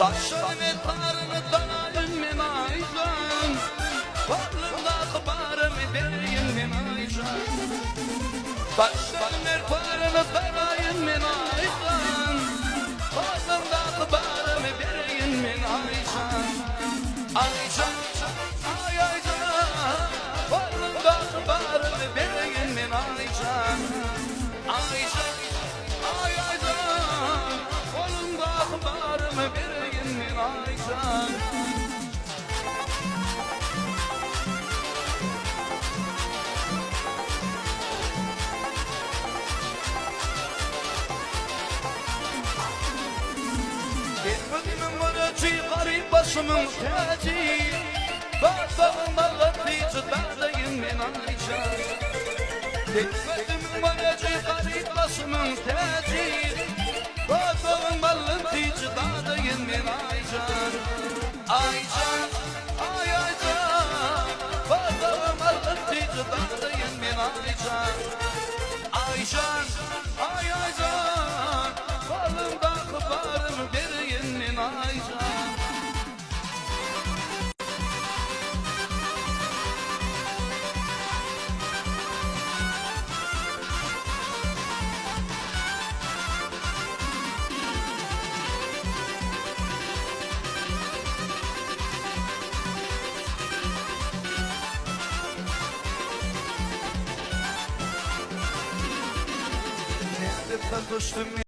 Başım etarını danayın men aycan, varlığında akbarımı deyin men aycan. Başım etarını danayın men aycan, varlığında akbarımı deyin men aycan. Aycan, ay aycan, varlığında akbarımı deyin men aycan. Aycan, ay aycan, varlığında akbarımı deyin men aycan. Elbette varacı garip başımın tacı, bağımda gatlıcı dağdayım men aycan. Elbette varacı garip başımın tacı, bağımda gatlıcı dağdayım men aycan. Aycan, ay aycan, bağımda gatlıcı dağdayım men aycan. Aycan, ay aycan, bağımda akbarımı deyin men aycan. Nerede düştüm